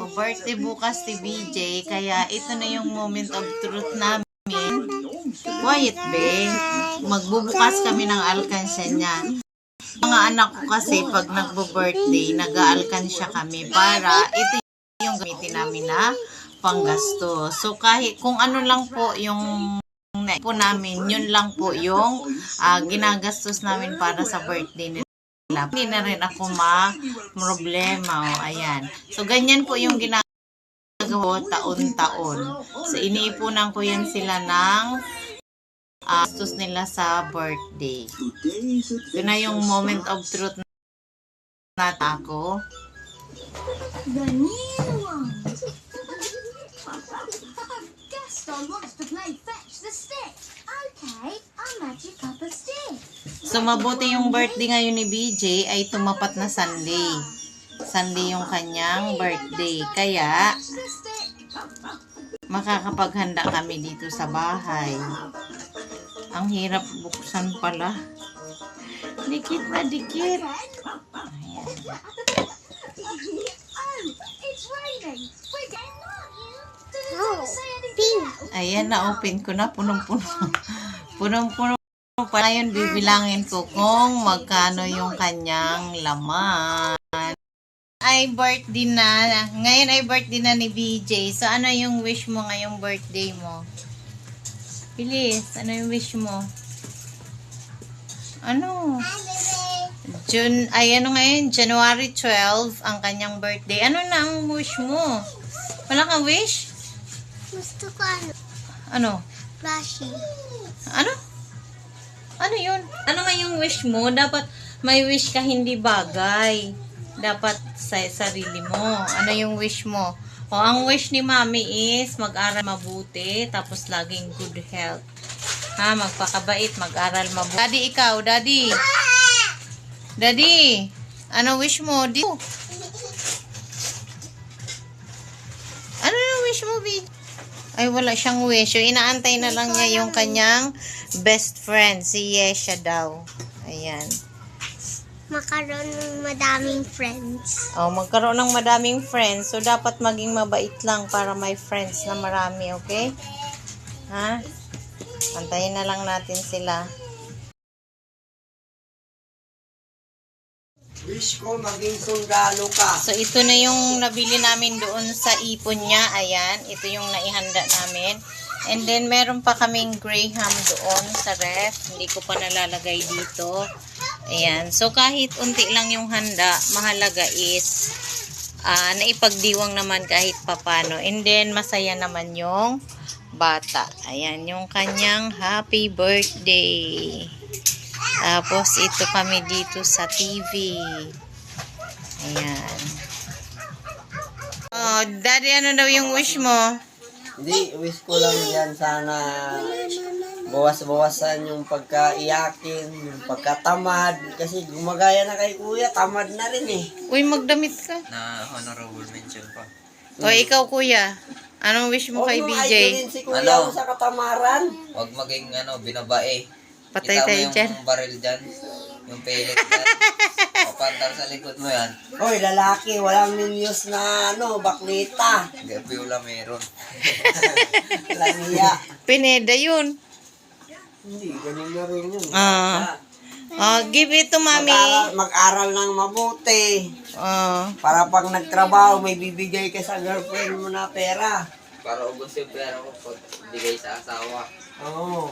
ko, birthday bukas si BJ, kaya ito na yung moment of truth namin. Quiet, be. Magbubukas kami ng alkansya niya. Mga anak ko kasi, pag nagbo-birthday, nag-aalkansya kami para ito yung gamitin namin na panggasto. So, kahit kung ano lang po yung po namin, yun lang po yung ginagastos namin para sa birthday nila. Hindi na rin ako ma-problema. O, ayan. So, ganyan po yung ginagawa taon-taon. So, iniipunan ko yan sila ng gastos nila sa birthday. Yun na yung moment of truth na ako. The new one. Gaston wants to play fetch the stick. Okay, I'll magic up a stick. So, mabuti yung birthday ngayon ni BJ ay tumapat na Sunday. Sunday yung kanyang birthday. Kaya, makakapaghanda kami dito sa bahay. Ang hirap buksan pala. Dikit na dikit. Ayan. Oh, it's raining. We're getting Ayan, na-open ko na. Punong-puno. Punong-puno pa. Ngayon, bibilangin ko kung magkano yung kanyang laman. Ay, birthday na. Ngayon ay birthday na ni BJ. So, ano yung wish mo ngayong birthday mo? Bilis, ano yung wish mo? Ano? Ano ngayon? January 12, ang kanyang birthday. Ano na ang wish mo? Wala kang wish? Gusto ko ano? Ano? Plushie. Ano? Ano yun? Ano nga yung wish mo? Dapat may wish ka hindi bagay. Dapat sa sarili mo. Ano yung wish mo? O, ang wish ni Mami is mag-aral mabuti, tapos laging good health. Ha, magpakabait, mag-aral mabuti. Daddy, ikaw, Daddy. Daddy, ano wish mo? Ano yung wish mo, B? Ay, wala siyang wish. So, inaantay na lang niya yung kanyang best friend, si Yesha daw. Ayan. Makaroon ng madaming friends. Oh, magkaroon ng madaming friends. So, dapat maging mabait lang para may friends na marami, okay? Ha? Antayin na lang natin sila. Wish ko maging sundalo ka. So, ito na yung nabili namin doon sa ipon niya. Ayan, ito yung naihanda namin. And then, meron pa kaming Graham doon sa ref. Hindi ko pa nalalagay dito. Ayan. So, kahit unti lang yung handa, mahalaga is naipagdiwang naman kahit papano. And then, masaya naman yung bata. Ayan, yung kanyang happy birthday. Tapos, ito kami dito sa TV. Ayan. Oh, Daddy, ano daw yung wish mo? Hindi, wish ko lang yan sana bawas-bawasan yung pagkaiyakin, yung pagkatamad. Kasi gumagaya na kay kuya, tamad na rin eh. Uy, magdamit ka. Na honorable mention pa. O, ikaw, kuya. Anong wish mo kay Huwag BJ? idolin si kuya Ano? sa katamaran. Huwag maging binabae. Patay Kita mo tayo yung dyan. baril dyan. Yung pellet dyan. Papantar sa likod mo yan. Hoy, lalaki, walang ninyos na baklita. Gapiola meron. Laniya. Pineda yun. Hindi, ganun na rin yun. Give it to mommy. Mag-aral ng mabuti. Oh. Para pag nagtrabaho, may bibigay ka sa girlfriend mo na pera. Para ubos yung pera ko pag bigay sa asawa. Oo.